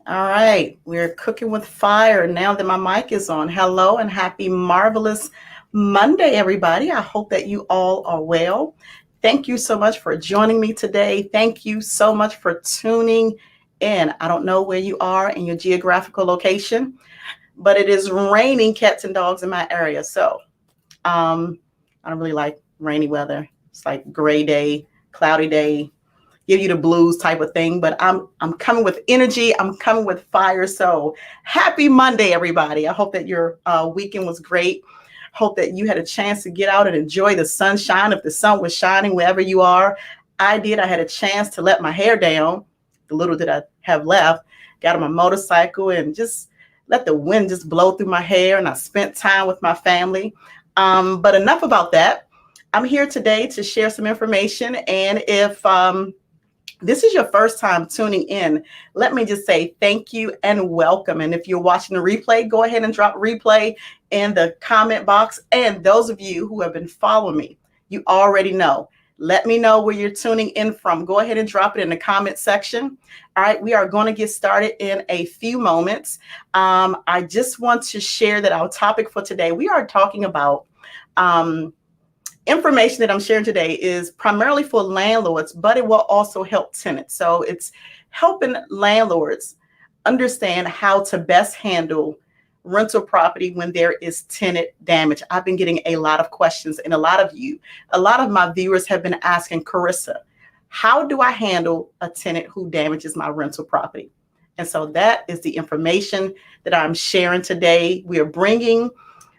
All right, we're cooking with fire now that my mic is on. Hello and happy marvelous Monday, everybody. I hope that you all are well. Thank you so much for joining me today. Thank you so much for tuning in. I don't know where you are in your geographical location, but it is raining cats and dogs in my area. So I don't really like rainy weather. It's like gray day, cloudy day, give you the blues type of thing. But I'm coming with energy. I'm coming with fire. So happy Monday, everybody. I hope that your weekend was great. Hope that you had a chance to get out and enjoy the sunshine. If the sun was shining wherever you are, I did. I had a chance to let my hair down, the little that I have left. Got on my motorcycle and just let the wind just blow through my hair. And I spent time with my family. But enough about that. I'm here today to share some information. And if this is your first time tuning in, let me just say thank you and welcome. And if you're watching the replay, go ahead and drop replay in the comment box. And those of you who have been following me, you already know. Let me know where you're tuning in from. Go ahead and drop it in the comment section. All right, we are going to get started in a few moments. I just want to share that our topic for today, we are talking about information that I'm sharing today is primarily for landlords, but it will also help tenants. So it's helping landlords understand how to best handle rental property when there is tenant damage. I've been getting a lot of questions, and a lot of my viewers have been asking, Karissa, how do I handle a tenant who damages my rental property? And so that is the information that I'm sharing today. We are bringing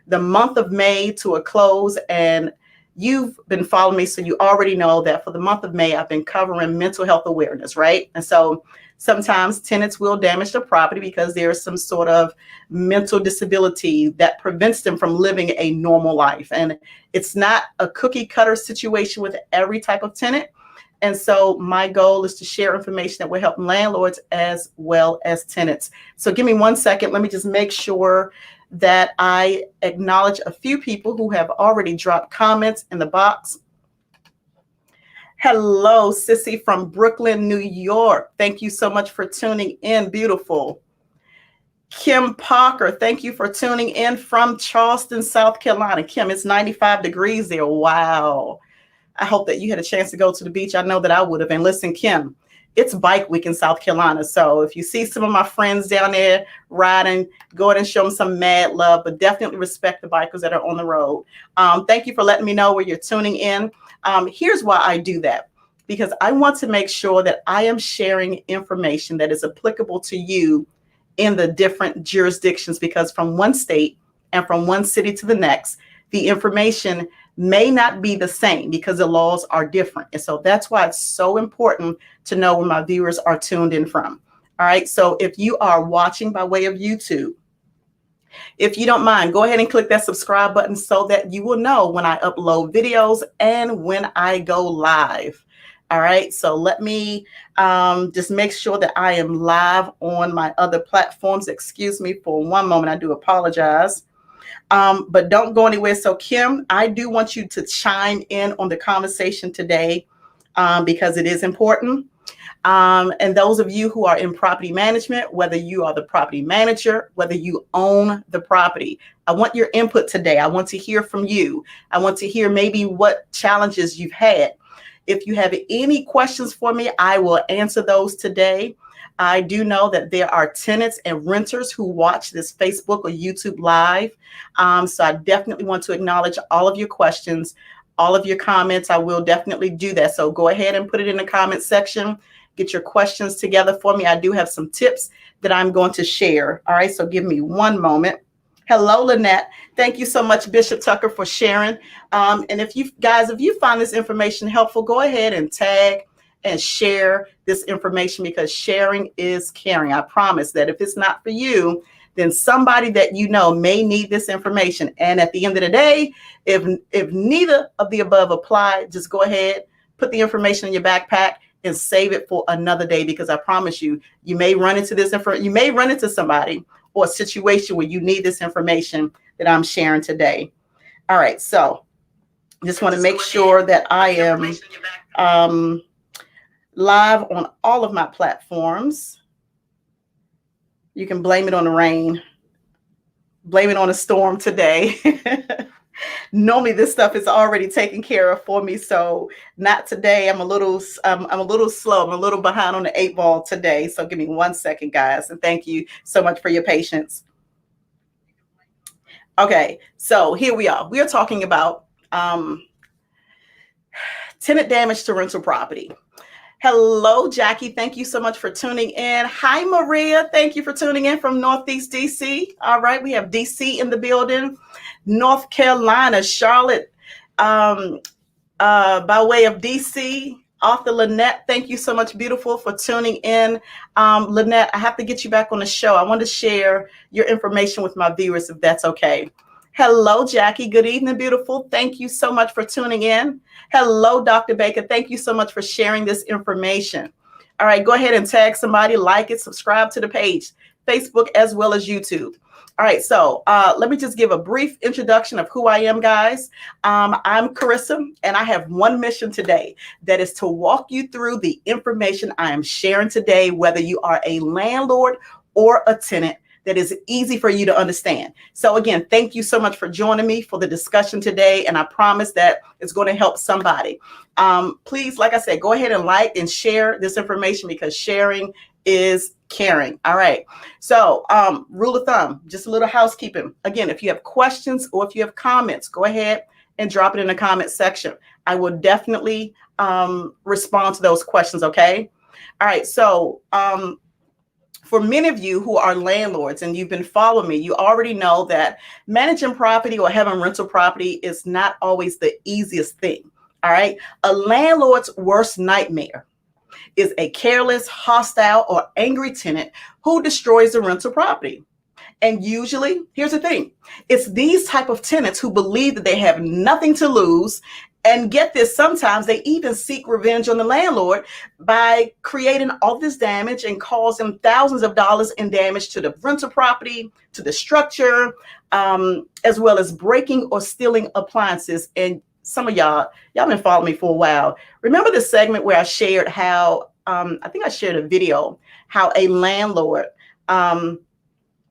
the month of May to a close, and you've been following me, so you already know that for the month of May, I've been covering mental health awareness, right? And so sometimes tenants will damage the property because there's some sort of mental disability that prevents them from living a normal life. And it's not a cookie cutter situation with every type of tenant. And so my goal is to share information that will help landlords as well as tenants. So give me 1 second. Let me just make sure that I acknowledge a few people who have already dropped comments in the box. Hello, Sissy from Brooklyn, New York. Thank you so much for tuning in. Beautiful. Kim Parker, thank you for tuning in from Charleston, South Carolina. Kim, it's 95 degrees there. Wow. I hope that you had a chance to go to the beach. I know that I would have. And listen, Kim, it's bike week in South Carolina. So if you see some of my friends down there riding, go ahead and show them some mad love, but definitely respect the bikers that are on the road. Thank you for letting me know where you're tuning in. Here's why I do that, because I want to make sure that I am sharing information that is applicable to you in the different jurisdictions, because from one state and from one city to the next, the information may not be the same because the laws are different. And so that's why it's so important to know where my viewers are tuned in from. All right. So if you are watching by way of YouTube, if you don't mind, go ahead and click that subscribe button so that you will know when I upload videos and when I go live. All right. So let me just make sure that I am live on my other platforms. Excuse me for one moment. I do apologize. But don't go anywhere. So Kim, I do want you to chime in on the conversation today because it is important. And those of you who are in property management, whether you are the property manager, whether you own the property, I want your input today. I want to hear from you. I want to hear maybe what challenges you've had. If you have any questions for me, I will answer those today. I do know that there are tenants and renters who watch this Facebook or YouTube live. So I definitely want to acknowledge all of your questions, all of your comments. I will definitely do that. So go ahead and put it in the comment section. Get your questions together for me. I do have some tips that I'm going to share. All right, so give me one moment. Hello, Lynette. Thank you so much, Bishop Tucker, for sharing. And if you find this information helpful, go ahead and tag and share this information, because sharing is caring. I promise that if it's not for you, then somebody that you know may need this information. And at the end of the day, if neither of the above apply, just go ahead, put the information in your backpack and save it for another day, because I promise you, you may run into this you may run into somebody or a situation where you need this information that I'm sharing today. All right, so just want to make sure that I am live on all of my platforms. You can blame it on the rain, blame it on a storm today. Normally this stuff is already taken care of for me, so not today. I'm a little slow. I'm a little behind on the 8 ball today. So give me 1 second, guys, and thank you so much for your patience. Okay, so here we are. We are talking about tenant damage to rental property. Hello, Jackie. Thank you so much for tuning in. Hi, Maria. Thank you for tuning in from Northeast DC. All right, we have DC in the building, North Carolina, Charlotte, by way of DC. Author Lynette, thank you so much, beautiful, for tuning in. Lynette, I have to get you back on the show. I want to share your information with my viewers, if that's okay. Hello, Jackie. Good evening, beautiful. Thank you so much for tuning in. Hello, Dr. Baker. Thank you so much for sharing this information. All right, go ahead and tag somebody, like it, subscribe to the page, Facebook as well as YouTube. All right, so let me just give a brief introduction of who I am, guys. I'm Karissa, and I have one mission today. That is to walk you through the information I am sharing today, whether you are a landlord or a tenant, that is easy for you to understand. So again, thank you so much for joining me for the discussion today. And I promise that it's going to help somebody. Please, like I said, go ahead and like and share this information, because sharing is caring. All right. So rule of thumb, just a little housekeeping. Again, if you have questions or if you have comments, go ahead and drop it in the comment section. I will definitely respond to those questions. Okay. All right. So for many of you who are landlords and you've been following me, you already know that managing property or having rental property is not always the easiest thing. All right. A landlord's worst nightmare is a careless, hostile, or angry tenant who destroys the rental property. And usually, here's the thing, it's these type of tenants who believe that they have nothing to lose. And get this, sometimes they even seek revenge on the landlord by creating all this damage and causing thousands of dollars in damage to the rental property, to the structure, as well as breaking or stealing appliances. And some of y'all been following me for a while. Remember the segment where I shared how, I think I shared a video, how a landlord,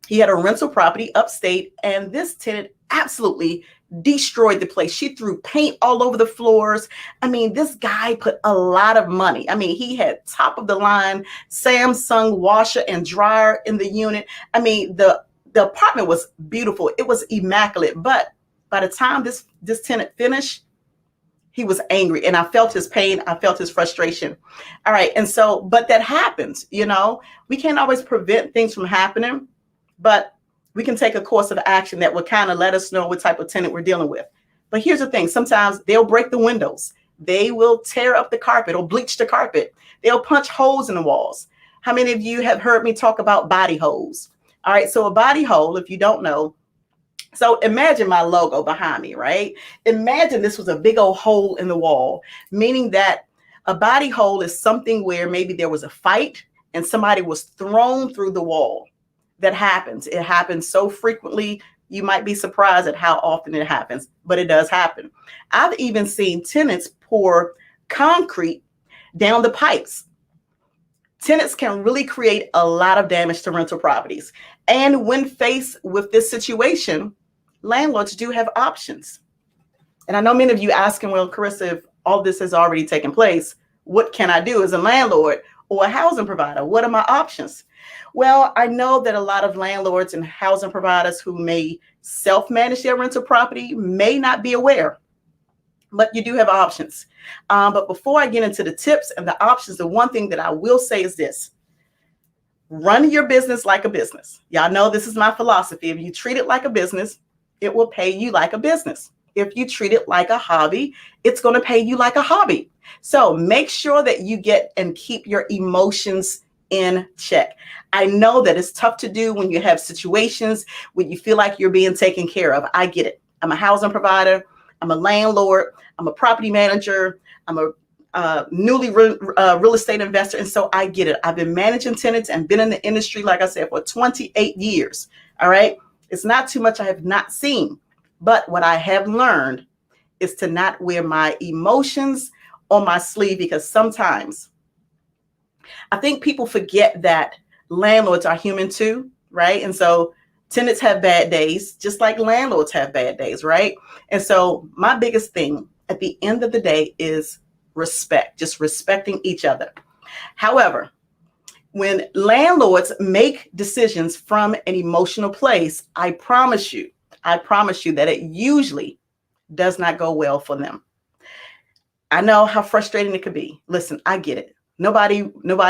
he had a rental property upstate, and this tenant absolutely destroyed the place. She threw paint all over the floors. I mean, this guy put a lot of money. I mean, he had top of the line Samsung washer and dryer in the unit. I mean, the apartment was beautiful. It was immaculate. But by the time this tenant finished, he was angry, and I felt his pain. I felt his frustration. All right. And so, but that happens, you know, we can't always prevent things from happening, but we can take a course of action that will kind of let us know what type of tenant we're dealing with. But here's the thing. Sometimes they'll break the windows. They will tear up the carpet or bleach the carpet. They'll punch holes in the walls. How many of you have heard me talk about body holes? All right. So a body hole, if you don't know, so imagine my logo behind me, right? Imagine this was a big old hole in the wall, meaning that a body hole is something where maybe there was a fight and somebody was thrown through the wall. That happens. It happens so frequently, you might be surprised at how often it happens, but it does happen. I've even seen tenants pour concrete down the pipes. Tenants can really create a lot of damage to rental properties. And when faced with this situation, landlords do have options. And I know many of you asking, well, Karissa, if all this has already taken place, what can I do as a landlord or a housing provider? What are my options? Well, I know that a lot of landlords and housing providers who may self-manage their rental property may not be aware, but you do have options. But before I get into the tips and the options, the one thing that I will say is this: run your business like a business. Y'all know this is my philosophy. If you treat it like a business, it will pay you like a business. If you treat it like a hobby, it's going to pay you like a hobby. So make sure that you get and keep your emotions in check. I know that it's tough to do when you have situations when you feel like you're being taken care of. I get it. I'm a housing provider. I'm a landlord. I'm a property manager. I'm a newly real estate investor. And so I get it. I've been managing tenants and been in the industry, like I said, for 28 years. All right. It's not too much I have not seen. But what I have learned is to not wear my emotions on my sleeve, because sometimes I think people forget that landlords are human too. right? And so tenants have bad days, just like landlords have bad days, right? And so my biggest thing at the end of the day is respect, just respecting each other. However, when landlords make decisions from an emotional place, I promise you that it usually does not go well for them. I know how frustrating it could be. Listen, I get it. Nobody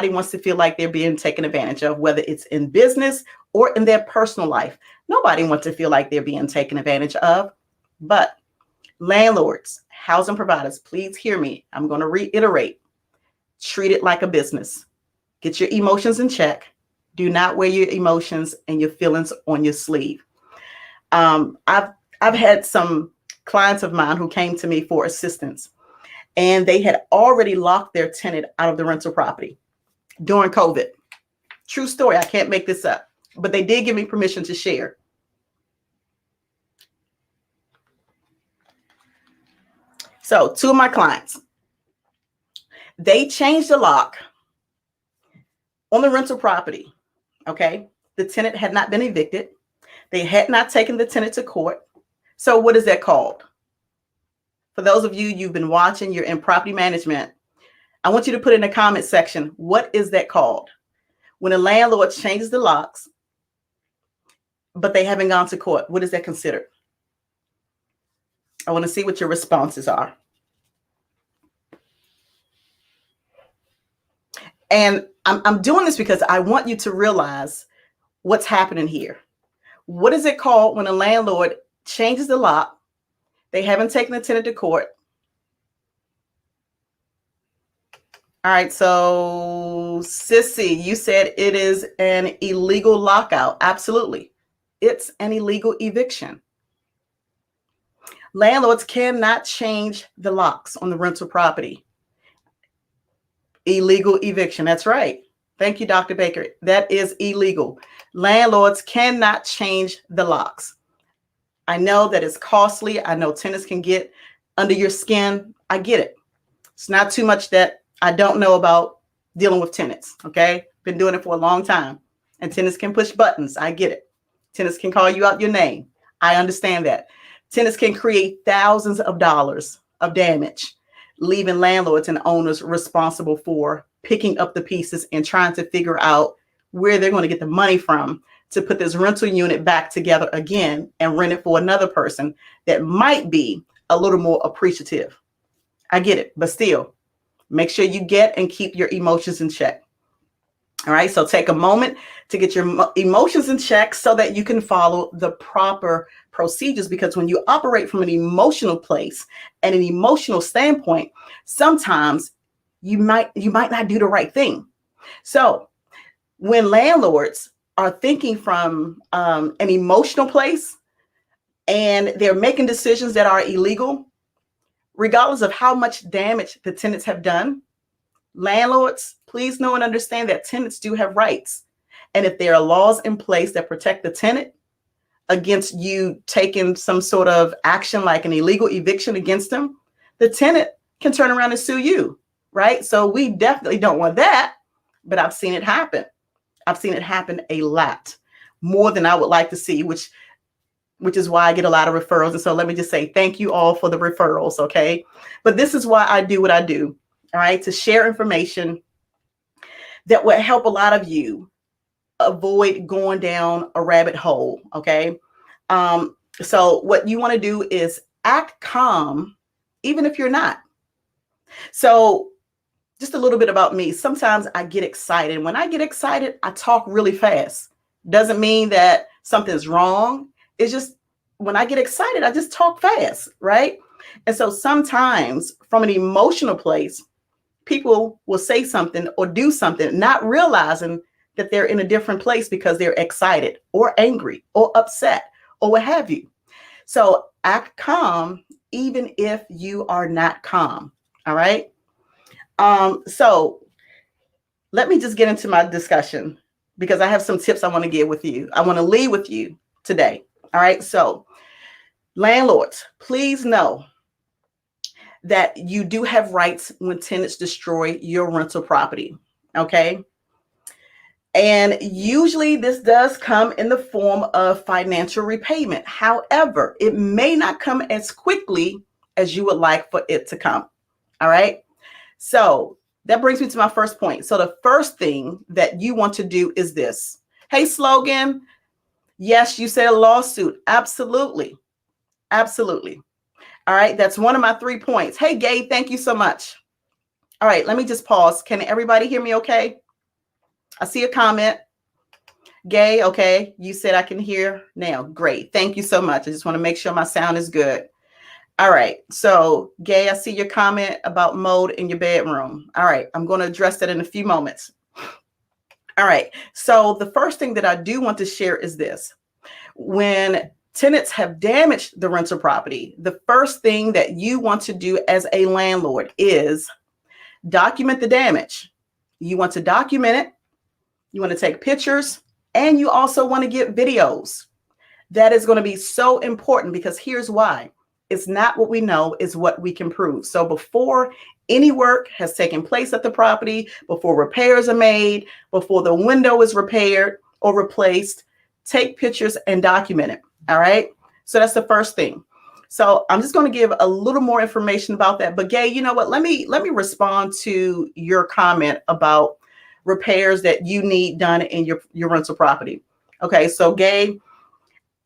wants to feel like they're being taken advantage of, whether it's in business or in their personal life. Nobody wants to feel like they're being taken advantage of. But landlords, housing providers, please hear me. I'm going to reiterate. Treat it like a business. Get your emotions in check. Do not wear your emotions and your feelings on your sleeve. I've had some clients of mine who came to me for assistance, and they had already locked their tenant out of the rental property during COVID. True story. I can't make this up, but they did give me permission to share. So 2 of my clients, they changed the lock on the rental property. Okay. The tenant had not been evicted. They had not taken the tenant to court. So what is that called? For those of you, you've been watching, you're in property management, I want you to put in the comment section, what is that called? When a landlord changes the locks, but they haven't gone to court, what is that considered? I want to see what your responses are. And I'm doing this because I want you to realize what's happening here. What is it called when a landlord changes the lock? They haven't taken the tenant to court. All right, so Sissy, you said it is an illegal lockout. Absolutely. It's an illegal eviction. Landlords cannot change the locks on the rental property. Illegal eviction. That's right. Thank you, Dr. Baker. That is illegal. Landlords cannot change the locks. I know that it's costly. I know tenants can get under your skin. I get it. It's not too much that I don't know about dealing with tenants. Okay. Been doing it for a long time. And tenants can push buttons. I get it. Tenants can call you out your name. I understand that. Tenants can create thousands of dollars of damage, leaving landlords and owners responsible for picking up the pieces and trying to figure out where they're going to get the money from to put this rental unit back together again and rent it for another person that might be a little more appreciative. I get it, but still, make sure you get and keep your emotions in check. All right, so take a moment to get your emotions in check so that you can follow the proper procedures, because when you operate from an emotional place and an emotional standpoint, sometimes you might not do the right thing. So when landlords are thinking from an emotional place and they're making decisions that are illegal, regardless of how much damage the tenants have done, landlords, please know and understand that tenants do have rights. And if there are laws in place that protect the tenant against you taking some sort of action like an illegal eviction against them, the tenant can turn around and sue you, right? So we definitely don't want that, but I've seen it happen. I've seen it happen a lot, more than I would like to see, which is why I get a lot of referrals. And so let me just say thank you all for the referrals, okay? But this is why I do what I do, all right? To share information that will help a lot of you avoid going down a rabbit hole, okay? So what you want to do is act calm, even if you're not. So just a little bit about me. Sometimes I get excited. When I get excited, I talk really fast. Doesn't mean that something's wrong. It's just when I get excited, I just talk fast, right? And so sometimes from an emotional place, people will say something or do something, not realizing that they're in a different place because they're excited or angry or upset or what have you. So act calm, even if you are not calm. All right. So let me just get into my discussion because I have some tips I want to give with you. I want to leave with you today. All right. So landlords, please know that you do have rights when tenants destroy your rental property. Okay. And usually this does come in the form of financial repayment. However, it may not come as quickly as you would like for it to come. All right. So that brings me to my first point. So the first thing that you want to do is this. Hey, Slogan. Yes, you said a lawsuit. Absolutely. Absolutely. All right. That's one of my 3 points. Hey, Gabe, thank you so much. All right. Let me just pause. Can everybody hear me okay? I see a comment. Gay, okay. You said I can hear now. Great. Thank you so much. I just want to make sure my sound is good. All right. So, Gay, I see your comment about mold in your bedroom. All right. I'm going to address that in a few moments. All right. So, the first thing that I do want to share is this. When tenants have damaged the rental property, the first thing that you want to do as a landlord is document the damage. You want to document it. You want to take pictures, and you also want to get videos. That is going to be so important because here's why. It's not what we know, it's what we can prove. So before any work has taken place at the property, before repairs are made, before the window is repaired or replaced, take pictures and document it. All right. So that's the first thing. So I'm just going to give a little more information about that. But Gay, you know what? Let me respond to your comment about repairs that you need done in your rental property. Okay. So Gay,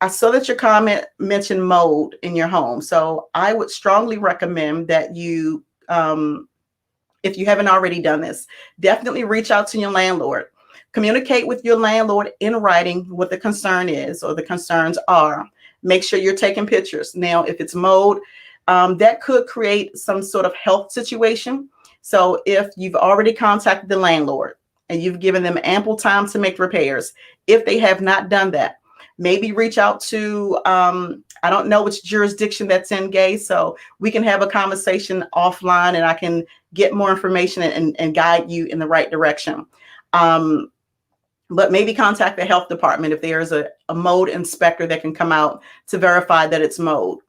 I saw that your comment mentioned mold in your home. So I would strongly recommend that you, if you haven't already done this, definitely reach out to your landlord. Communicate with your landlord in writing what the concern is or the concerns are. Make sure you're taking pictures. Now, if it's mold, that could create some sort of health situation. So if you've already contacted the landlord and you've given them ample time to make repairs, if they have not done that, maybe reach out to, I don't know which jurisdiction that's in, Gay, so we can have a conversation offline and I can get more information and guide you in the right direction. But maybe contact the health department if there's a mold inspector that can come out to verify that it's mold.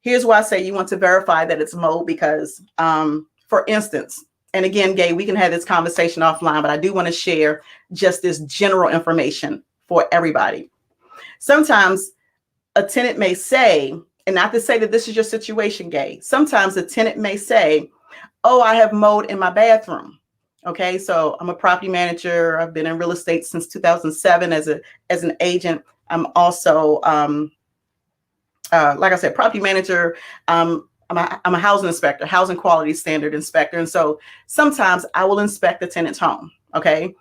Here's why I say you want to verify that it's mold because, for instance, and again, Gay, we can have this conversation offline, but I do want to share just this general information for everybody. Sometimes a tenant may say, and not to say that this is your situation, Gay, sometimes a tenant may say, oh, I have mold in my bathroom. Okay, so I'm a property manager. I've been in real estate since 2007 as an agent. I'm also, like I said, property manager. I'm a housing inspector, housing quality standard inspector. And so sometimes I will inspect the tenant's home. Okay.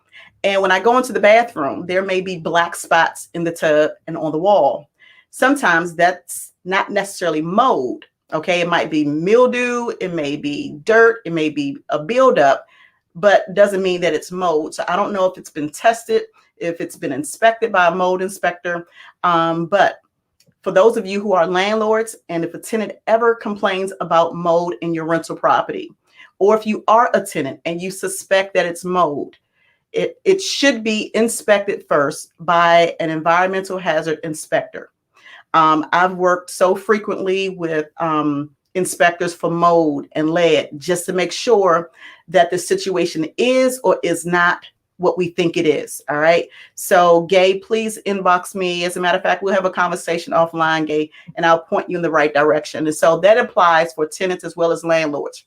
And when I go into the bathroom, there may be black spots in the tub and on the wall. Sometimes that's not necessarily mold. Okay. It might be mildew. It may be dirt. It may be a buildup, but doesn't mean that it's mold. So I don't know if it's been tested, if it's been inspected by a mold inspector. But for those of you who are landlords, and if a tenant ever complains about mold in your rental property, or if you are a tenant and you suspect that it's mold, it should be inspected first by an environmental hazard inspector. I've worked so frequently with inspectors for mold and lead just to make sure that the situation is or is not what we think it is. All right. So Gay, please inbox me. As a matter of fact, we'll have a conversation offline, Gay, and I'll point you in the right direction. And so that applies for tenants as well as landlords.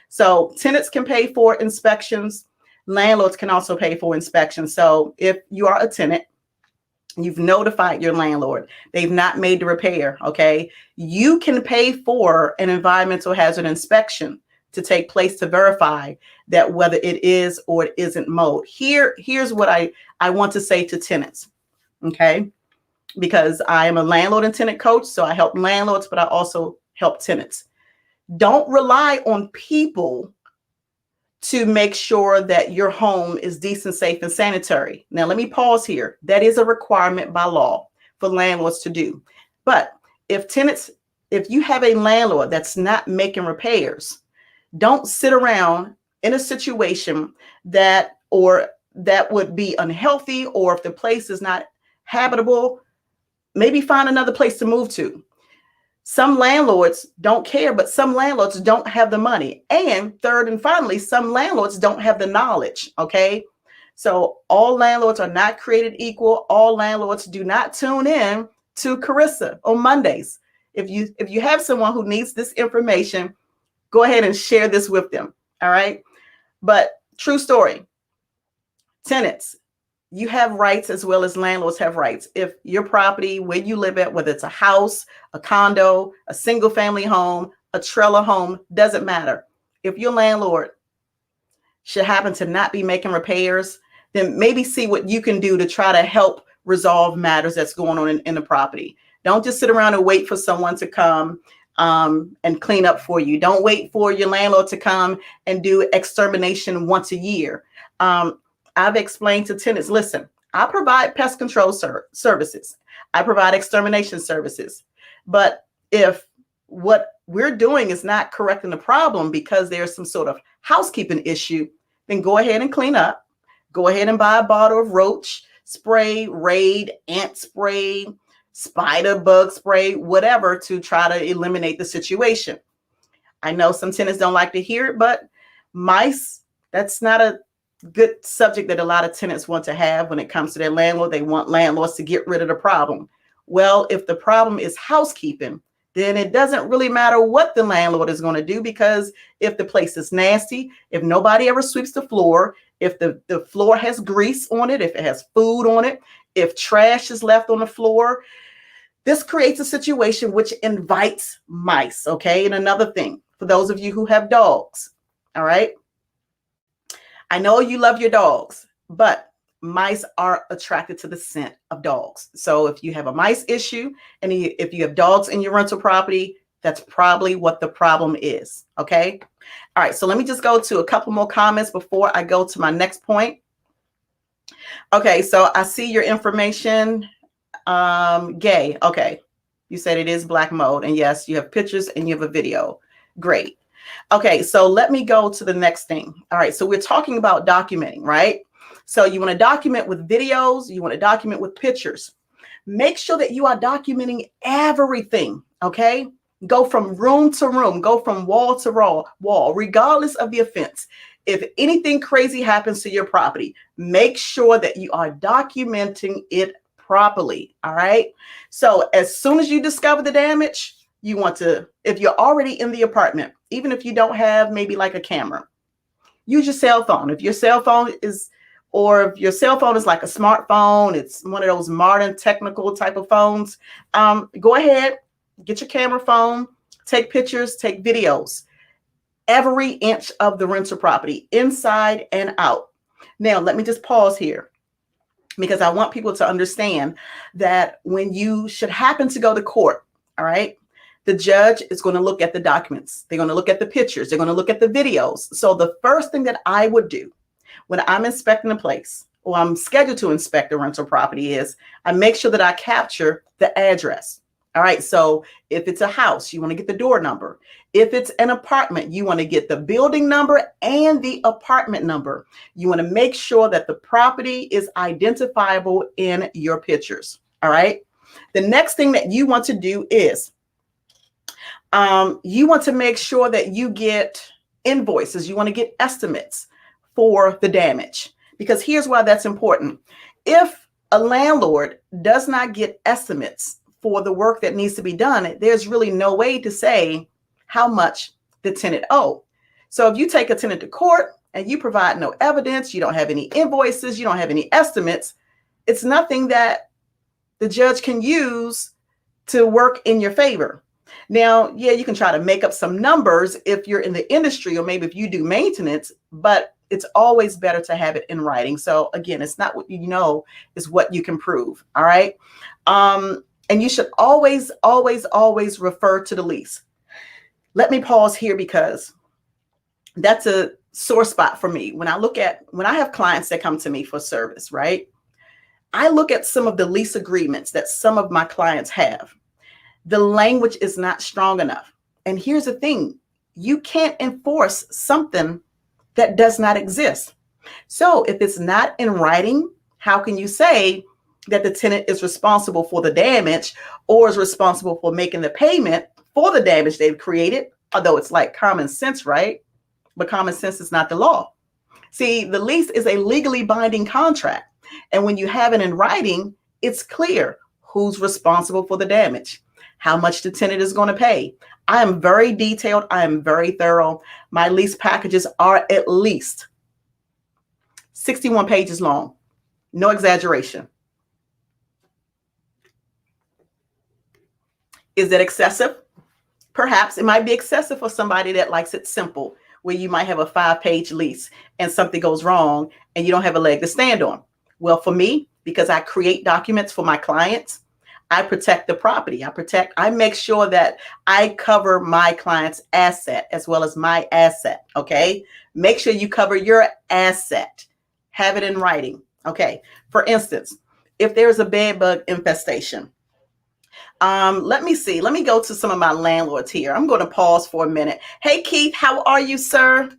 So tenants can pay for inspections. Landlords can also pay for inspections. So if you are a tenant, you've notified your landlord, they've not made the repair, okay, you can pay for an environmental hazard inspection to take place to verify that whether it is or it isn't mold. Here's what I want to say to tenants, okay, because I am a landlord and tenant coach, so I help landlords, but I also help tenants. Don't rely on people to make sure that your home is decent, safe, and sanitary. Now, let me pause here. That is a requirement by law for landlords to do. But if you have a landlord that's not making repairs, don't sit around in a situation that would be unhealthy, or if the place is not habitable, maybe find another place to move to. Some landlords don't care, but some landlords don't have the money. And third and finally, some landlords don't have the knowledge. Okay. So all landlords are not created equal. All landlords do not tune in to Karissa on Mondays. If you have someone who needs this information, go ahead and share this with them. All right. But true story, tenants, you have rights as well as landlords have rights. If your property, where you live at, whether it's a house, a condo, a single family home, a trailer home, doesn't matter. If your landlord should happen to not be making repairs, then maybe see what you can do to try to help resolve matters that's going on in the property. Don't just sit around and wait for someone to come and clean up for you. Don't wait for your landlord to come and do extermination once a year. I've explained to tenants, listen, I provide pest control services. I provide extermination services. But if what we're doing is not correcting the problem because there's some sort of housekeeping issue, then go ahead and clean up. Go ahead and buy a bottle of roach spray, raid, ant spray, spider bug spray, whatever, to try to eliminate the situation. I know some tenants don't like to hear it, but mice, that's not a good subject that a lot of tenants want to have when it comes to their landlord. They want landlords to get rid of the problem. Well, if the problem is housekeeping, then it doesn't really matter what the landlord is going to do, because if the place is nasty, if nobody ever sweeps the floor, if the floor has grease on it, if it has food on it, if trash is left on the floor, this creates a situation which invites mice. Okay. And another thing, for those of you who have dogs, all right, I know you love your dogs, but mice are attracted to the scent of dogs. So if you have a mice issue and if you have dogs in your rental property, that's probably what the problem is. Okay. All right. So let me just go to a couple more comments before I go to my next point. Okay. So I see your information. Gay. Okay. You said it is black mode. And yes, you have pictures and you have a video. Great. Okay. So let me go to the next thing. All right. So we're talking about documenting, right? So you want to document with videos. You want to document with pictures. Make sure that you are documenting everything. Okay. Go from room to room, go from wall to wall, regardless of the offense. If anything crazy happens to your property, make sure that you are documenting it properly. All right. So as soon as you discover the damage, you want to, if you're already in the apartment, even if you don't have maybe like a camera, use your cell phone. If your cell phone is, or if your cell phone is like a smartphone, it's one of those modern technical type of phones, go ahead, get your camera phone, take pictures, take videos, every inch of the rental property, inside and out. Now, let me just pause here, because I want people to understand that when you should happen to go to court, all right, the judge is going to look at the documents. They're going to look at the pictures. They're going to look at the videos. So the first thing that I would do when I'm inspecting a place, or I'm scheduled to inspect a rental property, is I make sure that I capture the address. All right. So if it's a house, you want to get the door number. If it's an apartment, you want to get the building number and the apartment number. You want to make sure that the property is identifiable in your pictures. All right. The next thing that you want to do is you want to make sure that you get invoices. You want to get estimates for the damage, because here's why that's important. If a landlord does not get estimates for the work that needs to be done, there's really no way to say how much the tenant owe. So if you take a tenant to court and you provide no evidence, you don't have any invoices, you don't have any estimates, it's nothing that the judge can use to work in your favor. Now, yeah, you can try to make up some numbers if you're in the industry, or maybe if you do maintenance, but it's always better to have it in writing. So again, it's not what you know, it's what you can prove. All right. And you should always, always, always refer to the lease. Let me pause here, because that's a sore spot for me. When I have clients that come to me for service, right? I look at some of the lease agreements that some of my clients have. The language is not strong enough. And here's the thing, you can't enforce something that does not exist. So if it's not in writing, how can you say that the tenant is responsible for the damage, or is responsible for making the payment for the damage they've created? Although it's like common sense, right? But common sense is not the law. See, the lease is a legally binding contract. And when you have it in writing, it's clear who's responsible for the damage, how much the tenant is going to pay. I am very detailed. I am very thorough. My lease packages are at least 61 pages long. No exaggeration. Is that excessive? Perhaps it might be excessive for somebody that likes it simple, where you might have a 5-page lease and something goes wrong and you don't have a leg to stand on. Well, for me, because I create documents for my clients, I protect the property. I make sure that I cover my client's asset as well as my asset. Okay. Make sure you cover your asset. Have it in writing. Okay. For instance, if there's a bed bug infestation, let me see. Let me go to some of my landlords here. I'm going to pause for a minute. Hey, Keith, how are you, sir?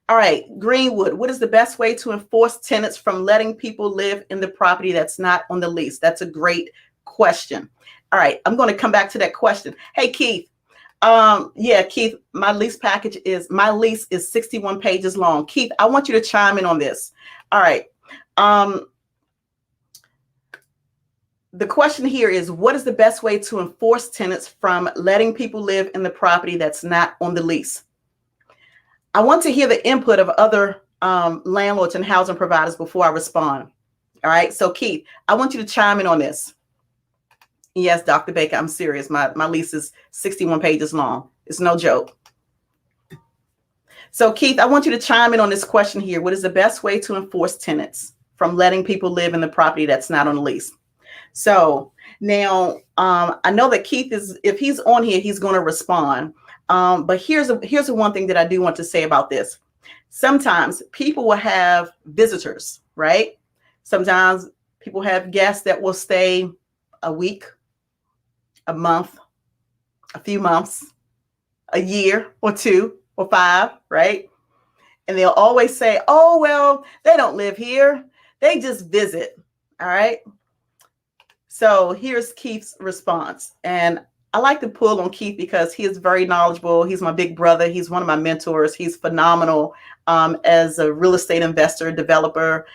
All right, Greenwood, what is the best way to enforce tenants from letting people live in the property that's not on the lease? That's a great question. All right, I'm going to come back to that question. Hey, Keith. Yeah, Keith, my lease is 61 pages long. Keith, I want you to chime in on this. All right. The question here is, what is the best way to enforce tenants from letting people live in the property that's not on the lease? I want to hear the input of other landlords and housing providers before I respond. All right. So Keith, I want you to chime in on this. Yes, Dr. Baker, I'm serious. My lease is 61 pages long. It's no joke. So Keith, I want you to chime in on this question here. What is the best way to enforce tenants from letting people live in the property that's not on the lease? So now I know that Keith if he's on here, he's going to respond. But here's the one thing that I do want to say about this. Sometimes people will have visitors, right? Sometimes people have guests that will stay a week, a month, a few months, a year or 2 or 5, right? And they'll always say, oh, well, they don't live here. They just visit. All right. So here's Keith's response. And I like to pull on Keith because he is very knowledgeable. He's my big brother. He's one of my mentors. He's phenomenal as a real estate investor, developer.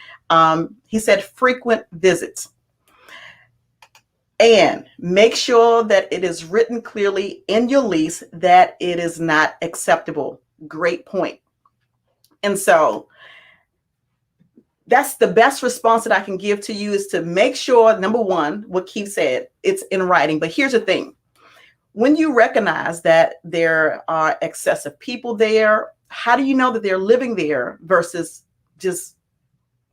He said frequent visits. And make sure that it is written clearly in your lease that it is not acceptable. Great point. And so that's the best response that I can give to you, is to make sure, number one, what Keith said, it's in writing. But here's the thing. When you recognize that there are excessive people there, how do you know that they're living there versus just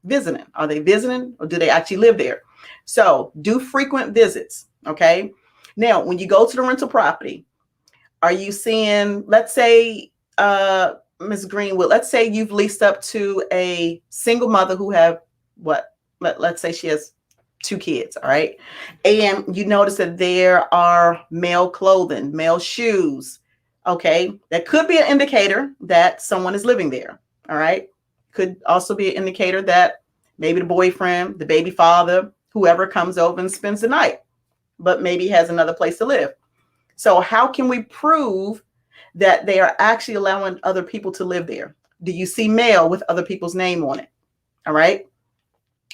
visiting? Are they visiting or do they actually live there? So do frequent visits. Okay. Now, when you go to the rental property, are you seeing, let's say, Ms. Greenwood, let's say you've leased up to a single mother who have let's say she has 2 kids. All right. And you notice that there are male clothing, male shoes. Okay. That could be an indicator that someone is living there. All right. Could also be an indicator that maybe the boyfriend, the baby father, whoever comes over and spends the night, but maybe has another place to live. So how can we prove that they are actually allowing other people to live there? Do you see mail with other people's name on it? All right.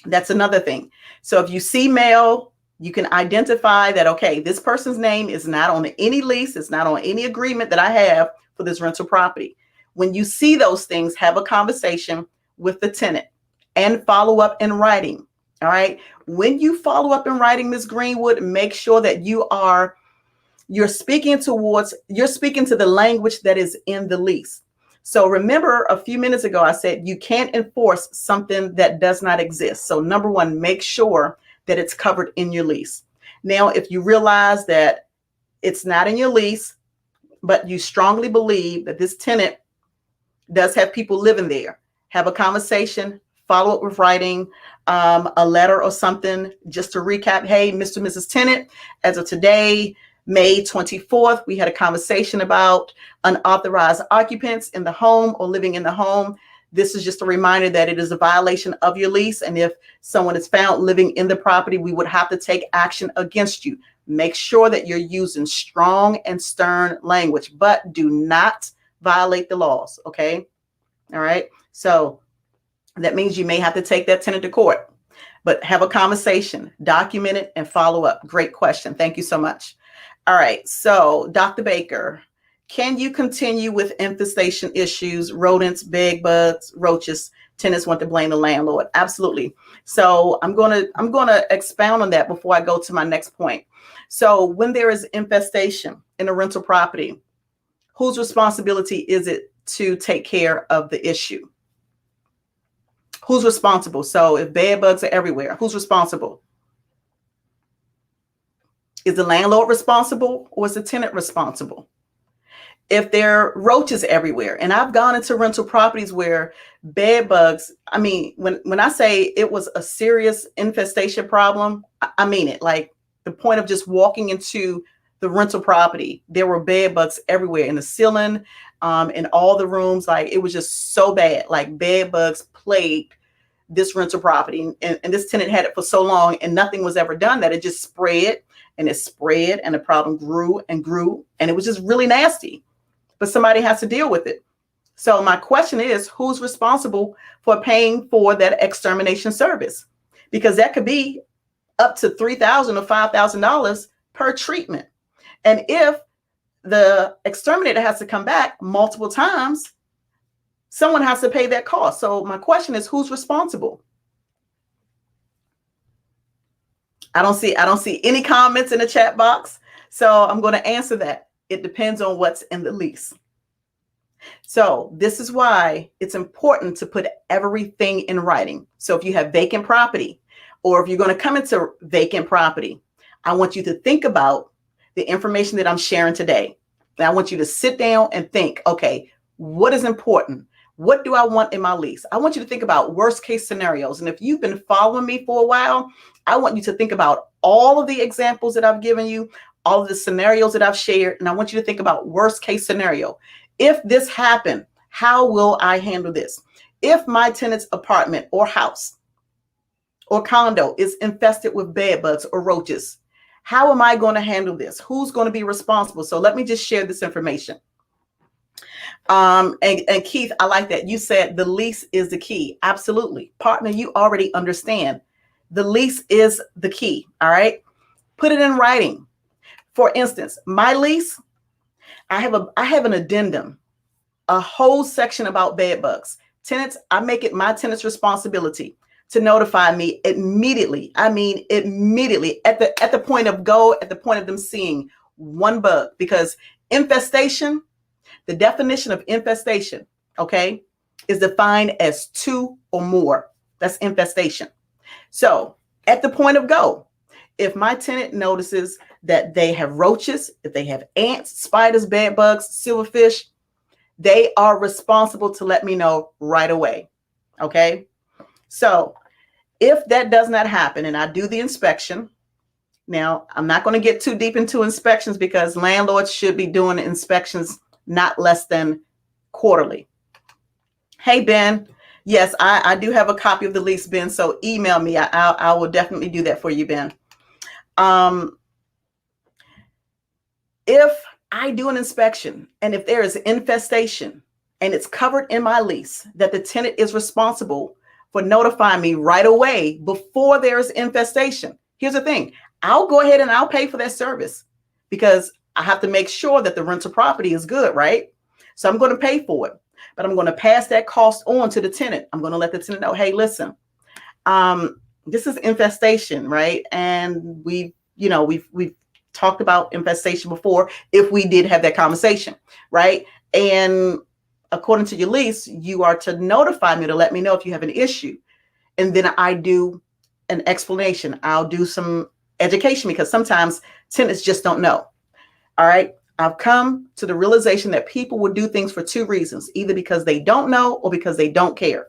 That's another thing. So if you see mail, you can identify that, okay, this person's name is not on any lease. It's not on any agreement that I have for this rental property. When you see those things, have a conversation with the tenant and follow up in writing. All right. When you follow up in writing, Ms. Greenwood, make sure that you're speaking to the language that is in the lease. So remember, a few minutes ago, I said you can't enforce something that does not exist. So number one, make sure that it's covered in your lease. Now, if you realize that it's not in your lease, but you strongly believe that this tenant does have people living there, have a conversation, follow up with writing, a letter or something, just to recap. Hey, Mr. and Mrs. Tenant, as of today, May 24th, we had a conversation about unauthorized occupants in the home or living in the home. This is just a reminder that it is a violation of your lease. And if someone is found living in the property, we would have to take action against you. Make sure that you're using strong and stern language, but do not violate the laws. Okay. All right. So that means you may have to take that tenant to court, but have a conversation, document it, and follow up. Great question. Thank you so much. All right. So Dr. Baker, can you continue with infestation issues, rodents, bed bugs, roaches? Tenants want to blame the landlord. Absolutely. So I'm gonna expound on that before I go to my next point. So when there is infestation in a rental property, whose responsibility is it to take care of the issue? Who's responsible? So if bed bugs are everywhere, who's responsible? Is the landlord responsible or is the tenant responsible? If there are roaches everywhere, and I've gone into rental properties where bed bugs, I mean, when I say it was a serious infestation problem, I mean it. Like the point of just walking into the rental property, there were bed bugs everywhere in the ceiling, in all the rooms. Like it was just so bad. Like bed bugs plagued this rental property, and this tenant had it for so long and nothing was ever done, that it just spread and it spread and the problem grew and grew, and it was just really nasty. But somebody has to deal with it. So my question is, who's responsible for paying for that extermination service? Because that could be up to $3,000 or $5,000 per treatment. And if the exterminator has to come back multiple times, someone has to pay that cost. So my question is, who's responsible? I don't see any comments in the chat box. So I'm going to answer that. It depends on what's in the lease. So this is why it's important to put everything in writing. So if you have vacant property, or if you're going to come into vacant property, I want you to think about the information that I'm sharing today. And I want you to sit down and think, okay, what is important? What do I want in my lease? I want you to think about worst case scenarios. And if you've been following me for a while, I want you to think about all of the examples that I've given you, all of the scenarios that I've shared. And I want you to think about worst case scenario. If this happened, how will I handle this? If my tenant's apartment or house or condo is infested with bed bugs or roaches, how am I going to handle this? Who's going to be responsible? So let me just share this information. And Keith, I like that. You said the lease is the key. Absolutely. Partner, you already understand. The lease is the key. All right. Put it in writing. For instance, my lease, I have an addendum, a whole section about bed bugs. Tenants, I make it my tenant's responsibility to notify me immediately. I mean, immediately at the point of go, at the point of them seeing one bug, because infestation, the definition of infestation, okay, is defined as 2 or more. That's infestation. So at the point of go, if my tenant notices that they have roaches, if they have ants, spiders, bed bugs, silverfish, they are responsible to let me know right away. Okay. So if that does not happen and I do the inspection, now I'm not going to get too deep into inspections because landlords should be doing inspections not less than quarterly. Hey, Ben. Yes, I do have a copy of the lease, Ben. So email me. I will definitely do that for you, Ben. If I do an inspection and if there is infestation and it's covered in my lease that the tenant is responsible for notifying me right away before there is infestation, here's the thing. I'll go ahead and I'll pay for that service because I have to make sure that the rental property is good, right? So I'm going to pay for it, but I'm going to pass that cost on to the tenant. I'm going to let the tenant know, hey, listen, this is infestation, right? And we've talked about infestation before if we did have that conversation, right? And according to your lease, you are to notify me to let me know if you have an issue. And then I do an explanation. I'll do some education because sometimes tenants just don't know. All right. I've come to the realization that people will do things for 2 reasons, either because they don't know or because they don't care.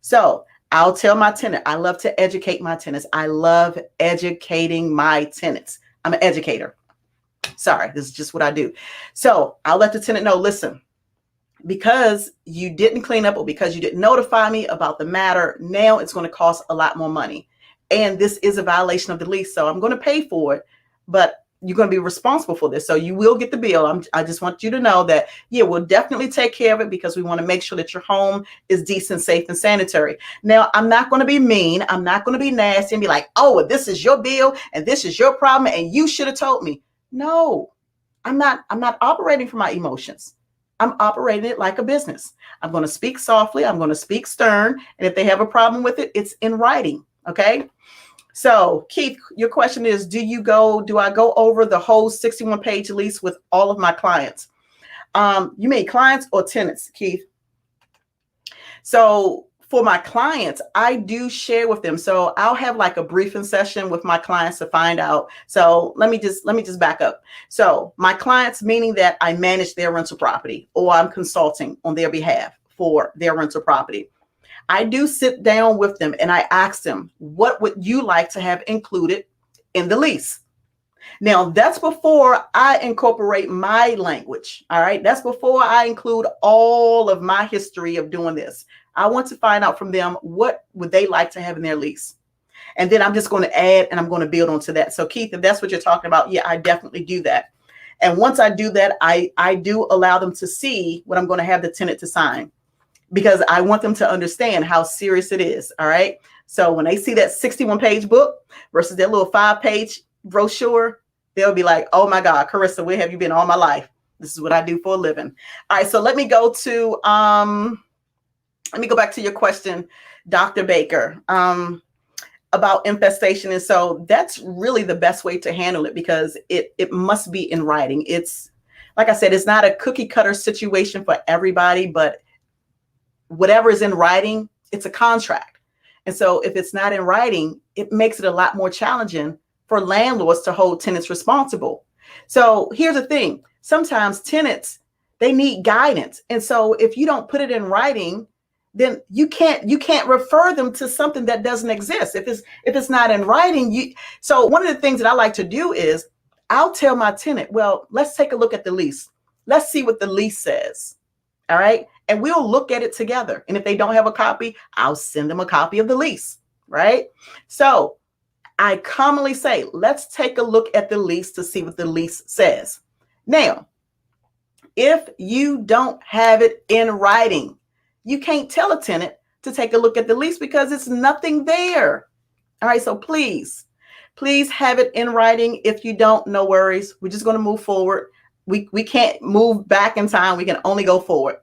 So I'll tell my tenant, I love to educate my tenants. I love educating my tenants. I'm an educator. Sorry, this is just what I do. So I'll let the tenant know, listen, because you didn't clean up or because you didn't notify me about the matter, now it's going to cost a lot more money. And this is a violation of the lease. So I'm going to pay for it, but you're going to be responsible for this. So you will get the bill. I just want you to know that, yeah, we'll definitely take care of it because we want to make sure that your home is decent, safe, and sanitary. Now, I'm not going to be mean. I'm not going to be nasty and be like, oh, well, this is your bill and this is your problem and you should have told me. No, I'm not operating from my emotions. I'm operating it like a business. I'm going to speak softly. I'm going to speak stern. And if they have a problem with it, it's in writing. Okay. So Keith, your question is, do I go over the whole 61-page lease with all of my clients? You mean clients or tenants, Keith? So for my clients, I do share with them. So I'll have like a briefing session with my clients to find out. So let me just back up. So my clients, meaning that I manage their rental property or I'm consulting on their behalf for their rental property. I do sit down with them and I ask them, what would you like to have included in the lease? Now, that's before I incorporate my language. All right. That's before I include all of my history of doing this. I want to find out from them, what would they like to have in their lease? And then I'm just going to add and I'm going to build onto that. So Keith, if that's what you're talking about, yeah, I definitely do that. And once I do that, I do allow them to see what I'm going to have the tenant to sign, because I want them to understand how serious it is. All right. So when they see that 61-page book versus that little 5-page brochure, they'll be like, oh my God, Karissa, where have you been all my life? This is what I do for a living. All right. So let me go back to your question, Dr. Baker, about infestation. And so that's really the best way to handle it, because it must be in writing. It's, like I said, it's not a cookie cutter situation for everybody, but whatever is in writing, it's a contract. And so if it's not in writing, it makes it a lot more challenging for landlords to hold tenants responsible. So here's the thing. Sometimes tenants, they need guidance. And so if you don't put it in writing, then you can't refer them to something that doesn't exist. If it's not in writing, so one of the things that I like to do is I'll tell my tenant, well, let's take a look at the lease. Let's see what the lease says. All right. And we'll look at it together. And if they don't have a copy, I'll send them a copy of the lease. Right. So I commonly say, let's take a look at the lease to see what the lease says. Now, if you don't have it in writing, you can't tell a tenant to take a look at the lease because it's nothing there. All right. So please have it in writing. If you don't, no worries. We're just going to move forward. We can't move back in time. We can only go forward.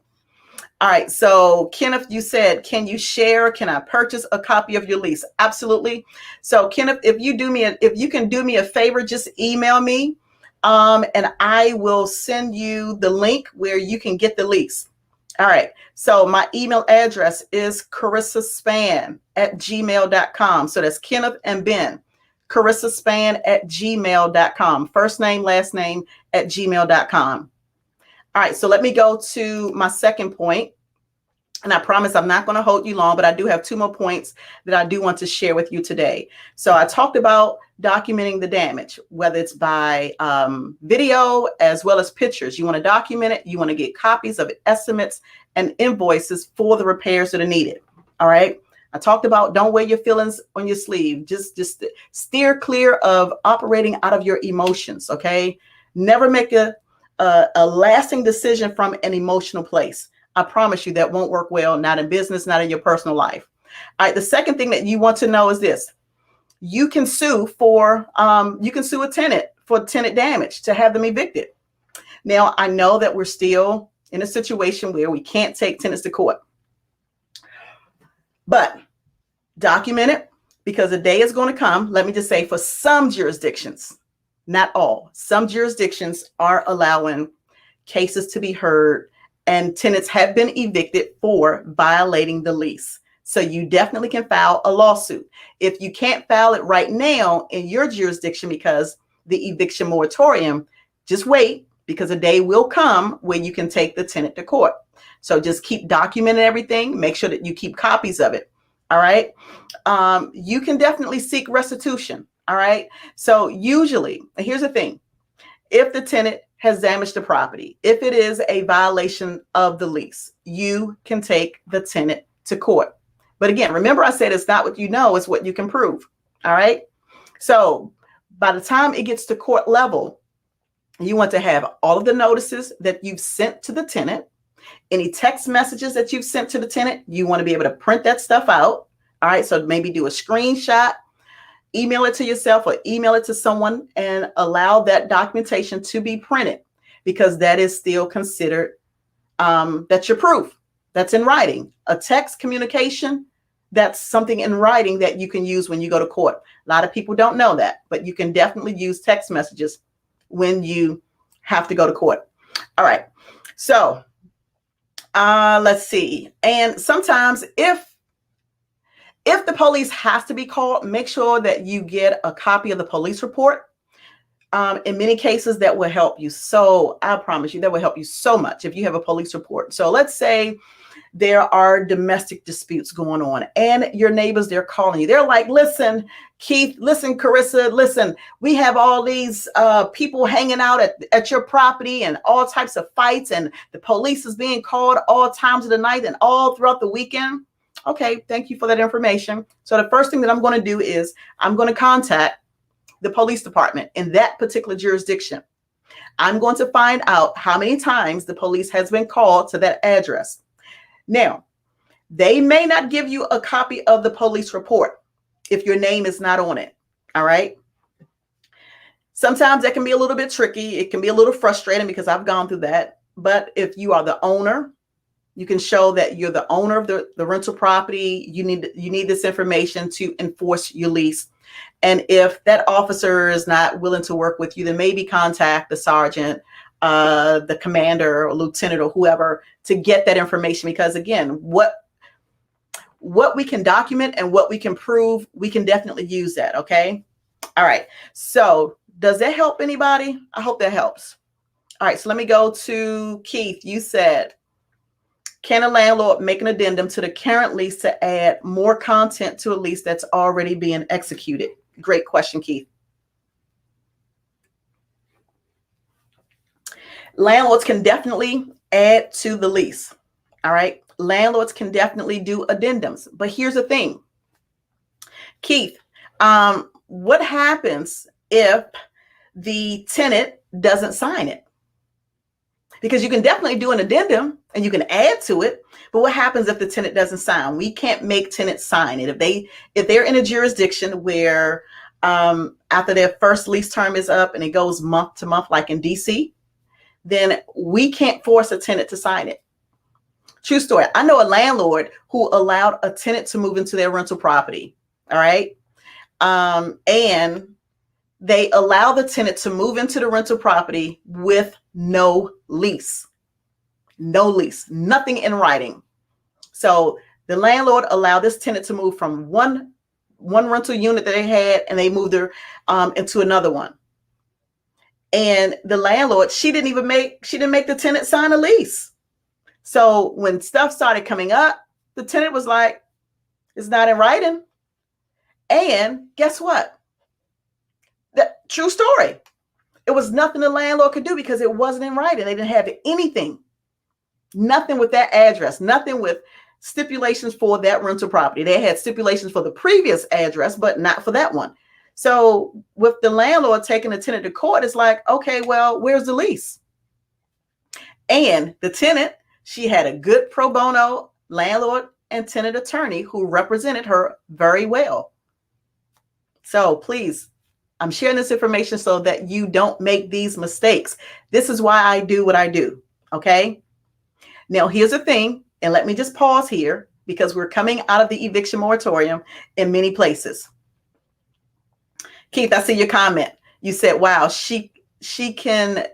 All right. So Kenneth, you said, can I purchase a copy of your lease? Absolutely. So Kenneth, if you can do me a favor, just email me and I will send you the link where you can get the lease. All right. So my email address is carissaspann@gmail.com. So that's Kenneth and Ben. carissaspann@gmail.com. First name, last name @gmail.com. All right. So let me go to my second point. And I promise I'm not going to hold you long, but I do have 2 more points that I do want to share with you today. So I talked about documenting the damage, whether it's by video as well as pictures. You want to document it. You want to get copies of estimates and invoices for the repairs that are needed. All right. I talked about don't wear your feelings on your sleeve. Just steer clear of operating out of your emotions. OK, never make a lasting decision from an emotional place. I promise you that won't work well, not in business, not in your personal life. All right. The second thing that you want to know is this. You can sue a tenant for tenant damage to have them evicted. Now, I know that we're still in a situation where we can't take tenants to court, but document it, because a day is going to come. Let me just say, for some jurisdictions, not all, some jurisdictions are allowing cases to be heard and tenants have been evicted for violating the lease. So you definitely can file a lawsuit. If you can't file it right now in your jurisdiction because the eviction moratorium, just wait, because a day will come when you can take the tenant to court. So just keep documenting everything. Make sure that you keep copies of it. All right. You can definitely seek restitution. All right. So usually, here's the thing. If the tenant has damaged the property, if it is a violation of the lease, you can take the tenant to court. But again, remember I said it's not what you know, it's what you can prove. All right. So by the time it gets to court level, you want to have all of the notices that you've sent to the tenant, any text messages that you've sent to the tenant. You want to be able to print that stuff out. All right. So maybe do a screenshot, email it to yourself or email it to someone, and allow that documentation to be printed, because that is still considered, that's your proof. That's in writing. A text communication, that's something in writing that you can use when you go to court. A lot of people don't know that, but you can definitely use text messages when you have to go to court. All right. So let's see. And sometimes if the police has to be called, make sure that you get a copy of the police report. In many cases, that will help you. So I promise you, that will help you so much if you have a police report. So let's say there are domestic disputes going on and your neighbors, they're calling you. They're like, listen, Keith, listen, Karissa, listen, we have all these people hanging out at your property and all types of fights, and the police is being called all times of the night and all throughout the weekend. Okay, thank you for that information. So the first thing that I'm going to do is I'm going to contact the police department in that particular jurisdiction. I'm going to find out how many times the police has been called to that address. Now, they may not give you a copy of the police report if your name is not on it. All right. Sometimes that can be a little bit tricky. It can be a little frustrating because I've gone through that. But if you are the owner, you can show that you're the owner of the rental property. You need this information to enforce your lease. And if that officer is not willing to work with you, then maybe contact the sergeant, the commander or lieutenant or whoever to get that information. Because again, what we can document and what we can prove, we can definitely use that. Okay. All right. So does that help anybody? I hope that helps. All right. So let me go to Keith. You said, can a landlord make an addendum to the current lease to add more content to a lease that's already being executed? Great question, Keith. Landlords can definitely add to the lease. All right. Landlords can definitely do addendums. But here's the thing, Keith, what happens if the tenant doesn't sign it? Because you can definitely do an addendum and you can add to it. But what happens if the tenant doesn't sign? We can't make tenants sign it. If they're in a jurisdiction where after their first lease term is up and it goes month to month, like in DC, then we can't force a tenant to sign it. True story. I know a landlord who allowed a tenant to move into their rental property. All right. And they allow the tenant to move into the rental property with no lease, nothing in writing. So the landlord allowed this tenant to move from one rental unit that they had, and they moved her into another one. And the landlord, she didn't make the tenant sign a lease. So when stuff started coming up, the tenant was like, it's not in writing. And guess what? The true story. It was nothing the landlord could do because it wasn't in writing. They didn't have anything, nothing with that address, nothing with stipulations for that rental property. They had stipulations for the previous address, but not for that one. So with the landlord taking the tenant to court, it's like, okay, well, where's the lease? And the tenant, she had a good pro bono landlord and tenant attorney who represented her very well. So please, I'm sharing this information so that you don't make these mistakes. This is why I do what I do. Okay. Now, here's the thing, and let me just pause here because we're coming out of the eviction moratorium in many places. Keith, I see your comment. You said, wow, she can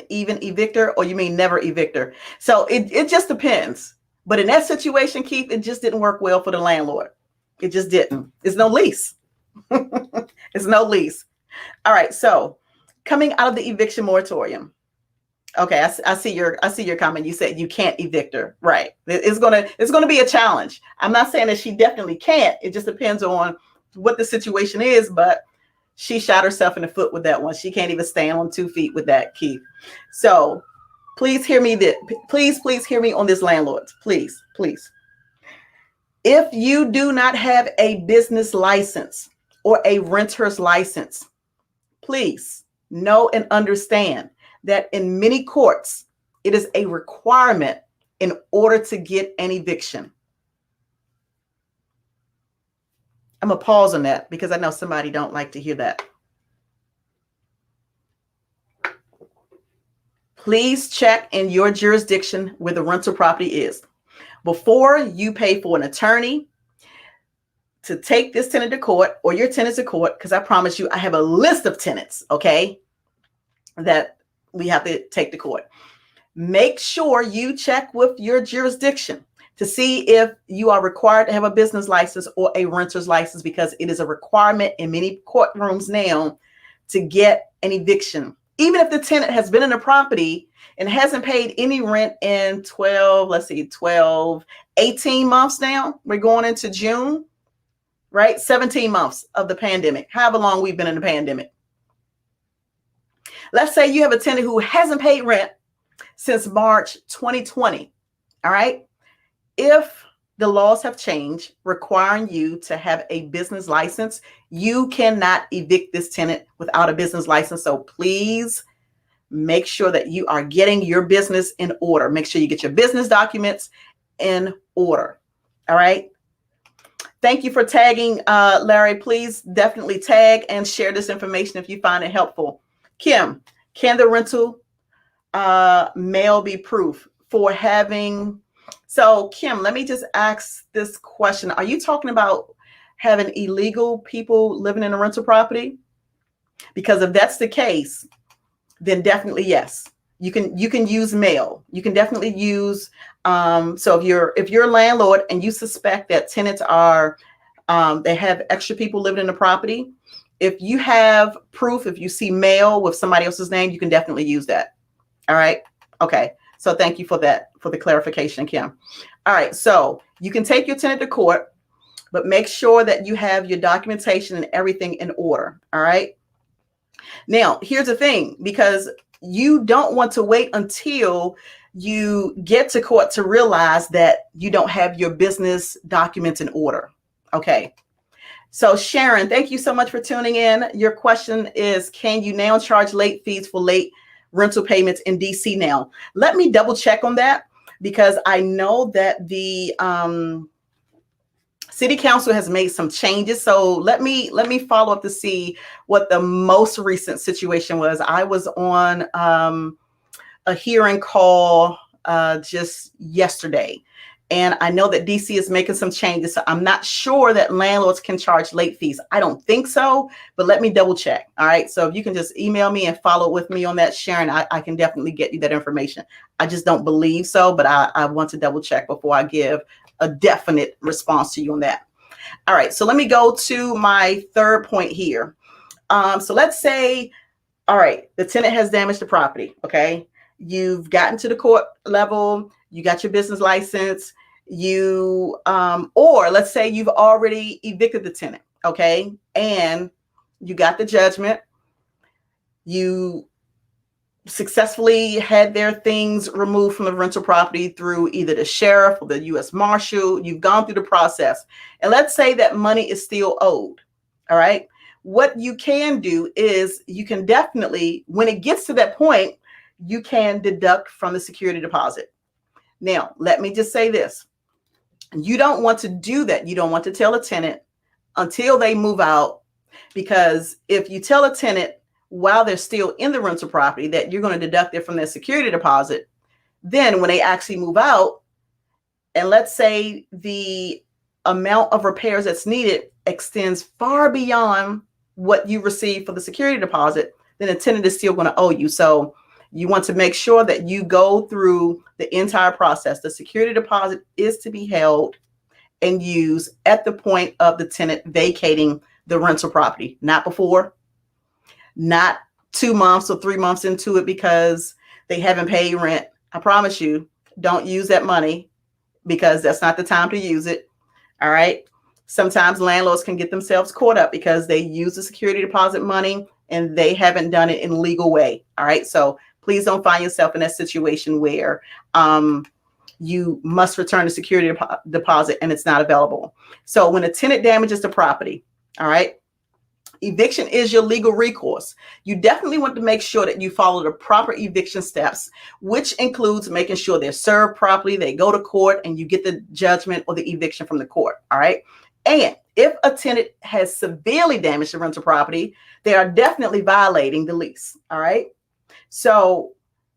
even evict her, or you mean never evict her? So it just depends. But in that situation, Keith, it just didn't work well for the landlord. It just didn't. It's no lease. It's no lease. All right. So coming out of the eviction moratorium. Okay. I see your comment. You said you can't evict her. Right. It's gonna be a challenge. I'm not saying that she definitely can't. It just depends on what the situation is, but she shot herself in the foot with that one. She can't even stand on 2 feet with that, Keith. So please hear me. Please hear me on this, landlords. Please. If you do not have a business license or a renter's license. Please know and understand that in many courts, it is a requirement in order to get an eviction. I'm going to pause on that because I know somebody don't like to hear that. Please check in your jurisdiction where the rental property is before you pay for an attorney to take this tenant to court or your tenants to court, because I promise you, I have a list of tenants, okay, that we have to take to court. Make sure you check with your jurisdiction to see if you are required to have a business license or a renter's license, because it is a requirement in many courtrooms now to get an eviction. Even if the tenant has been in the property and hasn't paid any rent in 18 months now. We're going into June, right? 17 months of the pandemic, however long we've been in the pandemic. Let's say you have a tenant who hasn't paid rent since March 2020, all right? If the laws have changed requiring you to have a business license, you cannot evict this tenant without a business license. So please make sure that you are getting your business in order. Make sure you get your business documents in order. All right. Thank you for tagging, Larry. Please definitely tag and share this information if you find it helpful. Kim, can the rental mail be proof for having? So Kim, let me just ask this question. Are you talking about having illegal people living in a rental property? Because if that's the case, then definitely yes. You can use mail. You can definitely use so if you're a landlord and you suspect that tenants are they have extra people living in the property, if you have proof, if you see mail with somebody else's name, you can definitely use that. All right. Okay. So thank you for that, for the clarification, Kim. All right. So you can take your tenant to court, but make sure that you have your documentation and everything in order. All right. Now, here's the thing, because you don't want to wait until you get to court to realize that you don't have your business documents in order. Okay. So Sharon, thank you so much for tuning in. Your question is, can you now charge late fees for late rental payments in DC now? Let me double check on that, because I know that the City Council has made some changes. So let me follow up to see what the most recent situation was. I was on a hearing call just yesterday, and I know that DC is making some changes. So I'm not sure that landlords can charge late fees. I don't think so, but let me double check. All right. So if you can just email me and follow with me on that, Sharon, I can definitely get you that information. I just don't believe so, but I want to double check before I give a definite response to you on that. All right, so let me go to my third point here. So let's say, all right, the tenant has damaged the property. Okay, you've gotten to the court level, you got your business license, or let's say you've already evicted the tenant. Okay, and you got the judgment, you successfully had their things removed from the rental property through either the sheriff or the U.S. Marshal. You've gone through the process. And let's say that money is still owed. All right. What you can do is you can definitely, when it gets to that point, you can deduct from the security deposit. Now, let me just say this. You don't want to do that. You don't want to tell a tenant until they move out, because if you tell a tenant while they're still in the rental property that you're going to deduct it from their security deposit, then when they actually move out, and let's say the amount of repairs that's needed extends far beyond what you received for the security deposit, then the tenant is still going to owe you. So you want to make sure that you go through the entire process. The security deposit is to be held and used at the point of the tenant vacating the rental property, not before, not 2 months or 3 months into it because they haven't paid rent. I promise you, don't use that money, because that's not the time to use it. All right. Sometimes landlords can get themselves caught up because they use the security deposit money and they haven't done it in a legal way. All right. So please don't find yourself in that situation where you must return the security deposit and it's not available. So when a tenant damages the property, all right, Eviction is your legal recourse. You definitely want to make sure that you follow the proper eviction steps, which includes making sure they're served properly, they go to court, and you get the judgment or the eviction from the court. All right. And if a tenant has severely damaged the rental property, they are definitely violating the lease. All right. So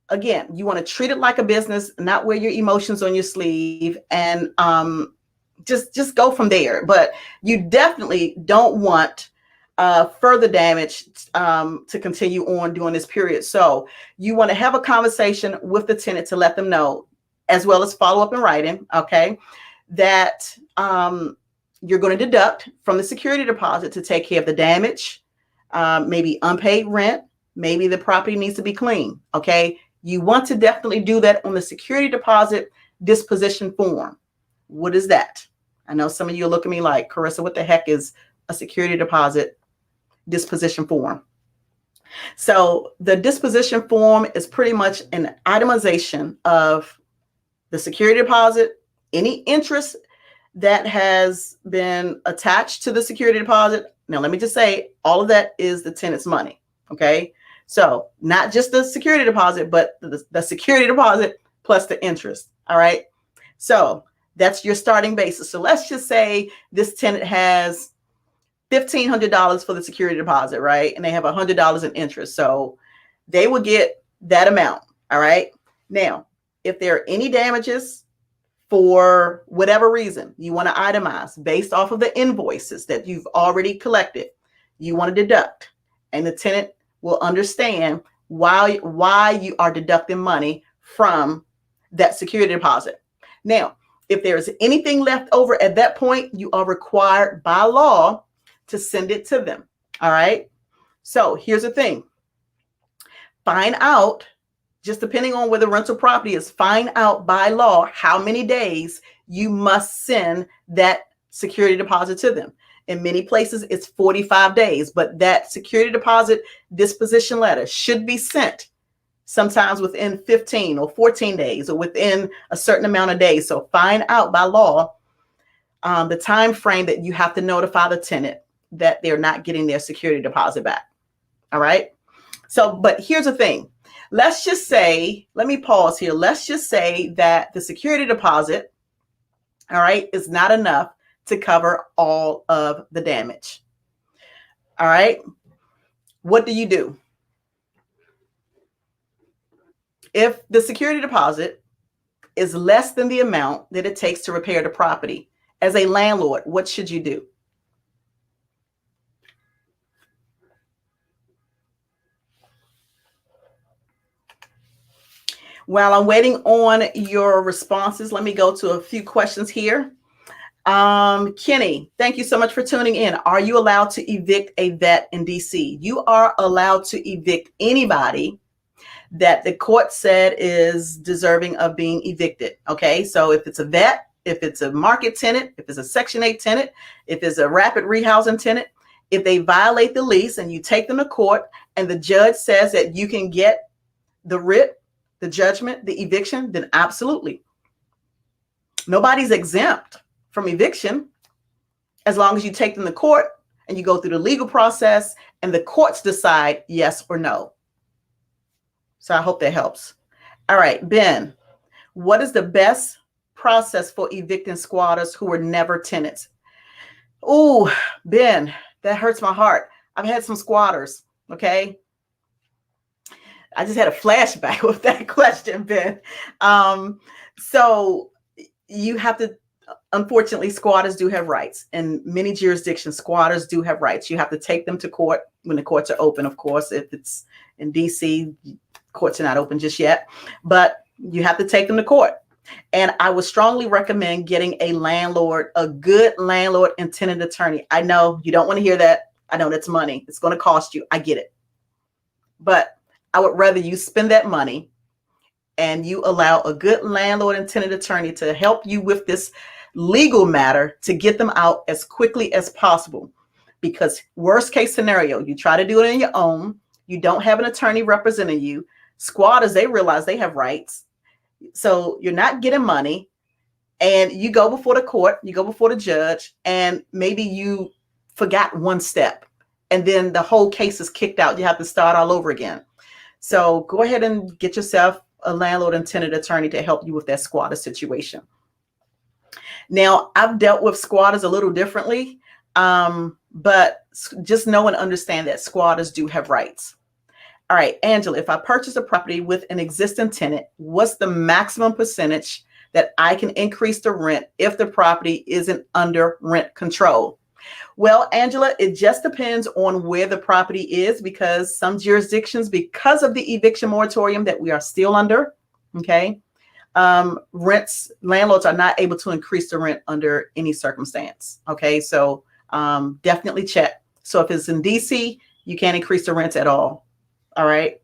again, you want to treat it like a business, not wear your emotions on your sleeve, and just go from there. But you definitely don't want further damage to continue on during this period. So you want to have a conversation with the tenant to let them know, as well as follow up in writing, okay, that you're going to deduct from the security deposit to take care of the damage, maybe unpaid rent, maybe the property needs to be cleaned, okay? You want to definitely do that on the security deposit disposition form. What is that? I know some of you are looking at me like, Karissa, what the heck is a security deposit disposition form? So the disposition form is pretty much an itemization of the security deposit, any interest that has been attached to the security deposit. Now, let me just say, all of that is the tenant's money, okay? So not just the security deposit, but the security deposit plus the interest, all right? So that's your starting basis. So let's just say this tenant has $1,500 for the security deposit, right? And they have $100 in interest. So they will get that amount, all right? Now, if there are any damages for whatever reason, you want to itemize based off of the invoices that you've already collected, you want to deduct, and the tenant will understand why you are deducting money from that security deposit. Now, if there's anything left over at that point, you are required by law to send it to them. All right. So here's the thing. Find out, just depending on where the rental property is, find out by law how many days you must send that security deposit to them. In many places, it's 45 days, but that security deposit disposition letter should be sent sometimes within 15 or 14 days or within a certain amount of days. So find out by law the time frame that you have to notify the tenant that they're not getting their security deposit back. All right. So, but here's the thing. Let's just say, let me pause here. Let's just say that the security deposit, all right, is not enough to cover all of the damage. All right. What do? If the security deposit is less than the amount that it takes to repair the property, as a landlord, what should you do? While I'm waiting on your responses, let me go to a few questions here. Kenny, thank you so much for tuning in. Are you allowed to evict a vet in DC? You are allowed to evict anybody that the court said is deserving of being evicted. Okay, so if it's a vet, if it's a market tenant, if it's a Section 8 tenant, if it's a rapid rehousing tenant, if they violate the lease and you take them to court and the judge says that you can get the writ, the judgment, the eviction, then absolutely. Nobody's exempt from eviction as long as you take them to court and you go through the legal process and the courts decide yes or no. So I hope that helps. All right, Ben, what is the best process for evicting squatters who were never tenants? Oh, Ben, that hurts my heart. I've had some squatters, okay? I just had a flashback with that question, Ben. So you have to, unfortunately, squatters do have rights. In many jurisdictions, squatters do have rights. You have to take them to court when the courts are open, of course. If it's in DC, courts are not open just yet, but you have to take them to court. And I would strongly recommend getting a landlord, a good landlord and tenant attorney. I know you don't want to hear that. I know that's money. It's going to cost you. I get it. But I would rather you spend that money and you allow a good landlord and tenant attorney to help you with this legal matter to get them out as quickly as possible. Because worst case scenario, you try to do it on your own. You don't have an attorney representing you. Squatters, they realize they have rights. So you're not getting money and you go before the court, you go before the judge, and maybe you forgot one step and then the whole case is kicked out. You have to start all over again. So go ahead and get yourself a landlord and tenant attorney to help you with that squatter situation. Now, I've dealt with squatters a little differently, but just know and understand that squatters do have rights. All right, Angela, if I purchase a property with an existing tenant, what's the maximum percentage that I can increase the rent if the property isn't under rent control? Well, Angela, it just depends on where the property is, because some jurisdictions, because of the eviction moratorium that we are still under, okay, landlords are not able to increase the rent under any circumstance. Okay, so definitely check. So if it's in DC, you can't increase the rents at all. All right.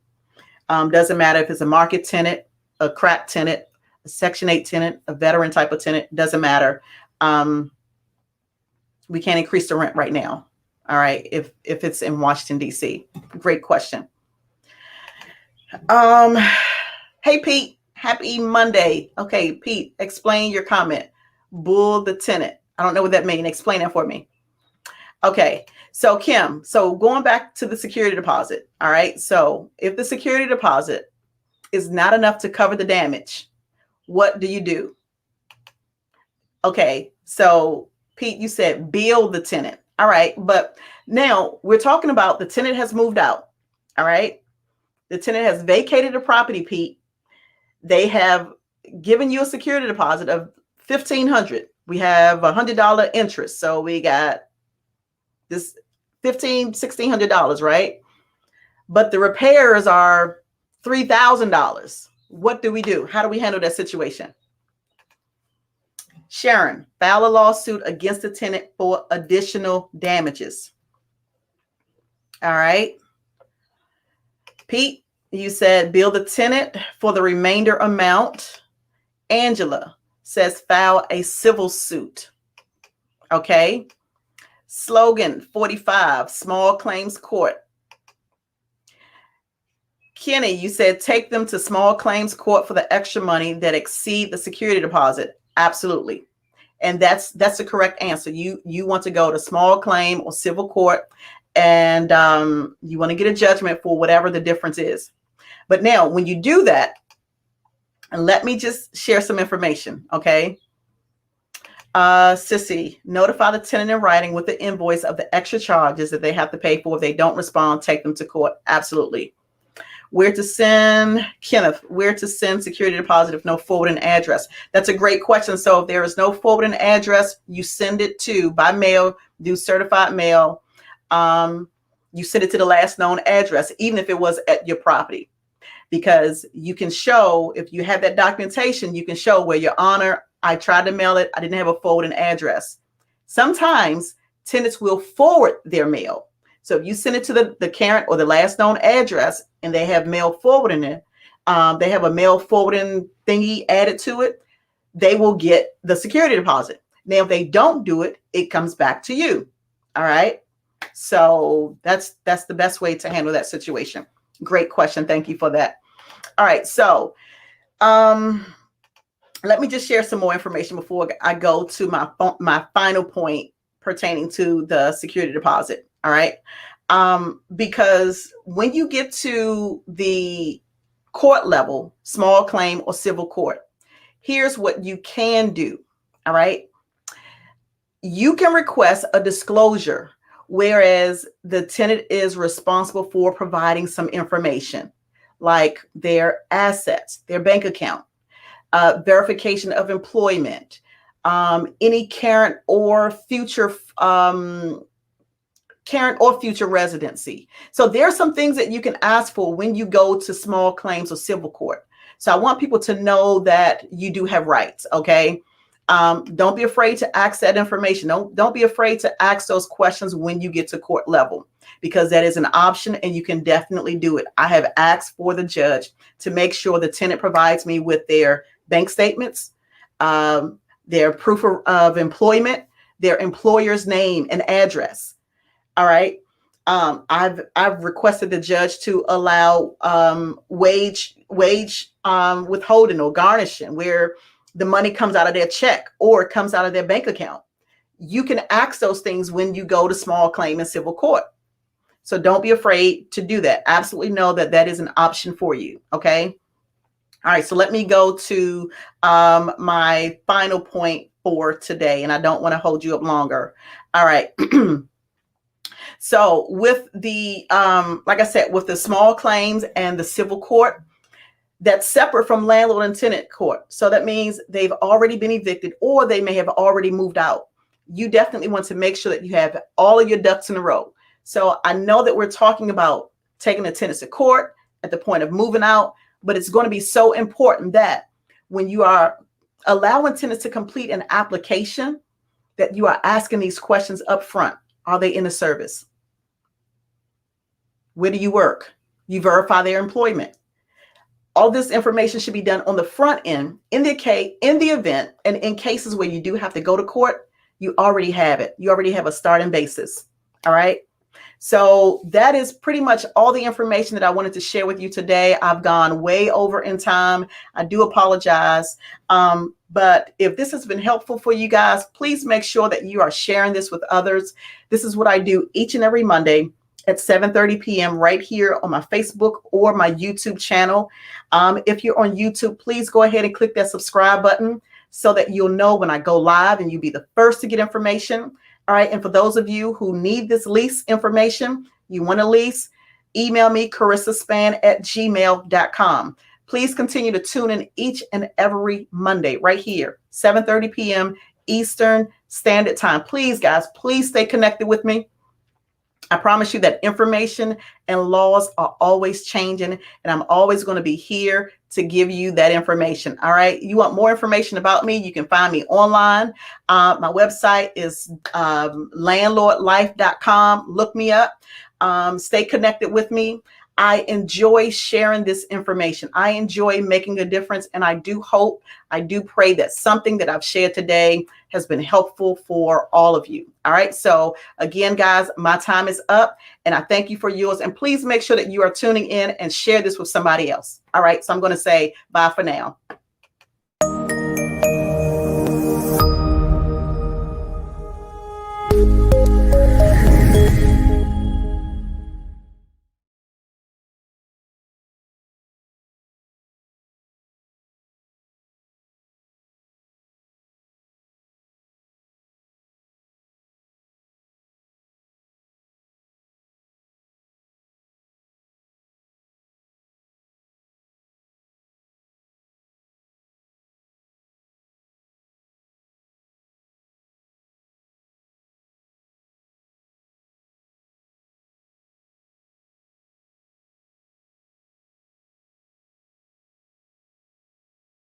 Doesn't matter if it's a market tenant, a crack tenant, a Section 8 tenant, a veteran type of tenant, doesn't matter. We can't increase the rent right now. All right. If it's in Washington, DC. Great question. Hey, Pete. Happy Monday. Okay, Pete, explain your comment. Bull the tenant. I don't know what that means. Explain that for me. Okay, so Kim, so going back to the security deposit. All right, so if the security deposit is not enough to cover the damage, what do you do? Okay, so Pete, you said bill the tenant. All right, but now we're talking about the tenant has moved out. All right, the tenant has vacated the property, Pete. They have given you a security deposit of $1,500. We have $100 interest. So we got this $1,600, right? But the repairs are $3,000. What do we do? How do we handle that situation? Sharon, file a lawsuit against the tenant for additional damages. All right. Pete, you said bill the tenant for the remainder amount. Angela says file a civil suit. Okay. Slogan 45, small claims court. Kenny, you said take them to small claims court for the extra money that exceed the security deposit. Absolutely. And that's the correct answer. You want to go to small claim or civil court, and you want to get a judgment for whatever the difference is. But now when you do that, and let me just share some information, okay? Sissy, notify the tenant in writing with the invoice of the extra charges that they have to pay for. If they don't respond, take them to court. Absolutely. Where to send, Kenneth, where to send security deposit if no forwarding address? That's a great question. So if there is no forwarding address, you send it to, by mail, do certified mail. You send it to the last known address, even if it was at your property. Because you can show, if you have that documentation, you can show where, Your Honor, I tried to mail it, I didn't have a forwarding address. Sometimes tenants will forward their mail. So if you send it to the current or the last known address and they have mail forwarding it, they have a mail forwarding thingy added to it, they will get the security deposit. Now, if they don't do it, it comes back to you. All right. So that's the best way to handle that situation. Great question. Thank you for that. All right. So let me just share some more information before I go to my final point pertaining to the security deposit. All right. Because when you get to the court level, small claim or civil court, here's what you can do. All right. You can request a disclosure, whereas the tenant is responsible for providing some information like their assets, their bank account, verification of employment, any current or future residency. So there are some things that you can ask for when you go to small claims or civil court. So I want people to know that you do have rights. Okay. Don't be afraid to ask that information. Don't be afraid to ask those questions when you get to court level, because that is an option and you can definitely do it. I have asked for the judge to make sure the tenant provides me with their bank statements, their proof of employment, their employer's name and address. All right. I've requested the judge to allow wage withholding or garnishing, where the money comes out of their check or it comes out of their bank account. You can ask those things when you go to small claim and civil court. So don't be afraid to do that. Absolutely know that that is an option for you. Okay. All right. So let me go to my final point for today, and I don't want to hold you up longer. All right. So with the, like I said, with the small claims and the civil court, that's separate from landlord and tenant court. So that means they've already been evicted or they may have already moved out. You definitely want to make sure that you have all of your ducks in a row. So I know that we're talking about taking the tenants to court at the point of moving out, but it's going to be so important that when you are allowing tenants to complete an application, that you are asking these questions up front. Are they in the service? Where do you work? You verify their employment. All this information should be done on the front end. In the event, and in cases where you do have to go to court, you already have it. You already have a starting basis. All right. So that is pretty much all the information that I wanted to share with you today. I've gone way over in time. I do apologize. But if this has been helpful for you guys, please make sure that you are sharing this with others. This is what I do each and every Monday at 7:30 p.m. right here on my Facebook or my YouTube channel. If you're on YouTube, please go ahead and click that subscribe button so that you'll know when I go live and you'll be the first to get information. All right. And for those of you who need this lease information, you want to lease, email me, carissaspann@gmail.com. Please continue to tune in each and every Monday right here, 7:30 p.m. Eastern Standard Time. Please, guys, please stay connected with me. I promise you that information and laws are always changing, and I'm always going to be here to give you that information. All right. You want more information about me? You can find me online. My website is landlordlife.com. Look me up. Stay connected with me. I enjoy sharing this information. I enjoy making a difference. And I do hope, I do pray that something that I've shared today has been helpful for all of you. All right. So again, guys, my time is up and I thank you for yours. And please make sure that you are tuning in and share this with somebody else. All right. So I'm going to say bye for now.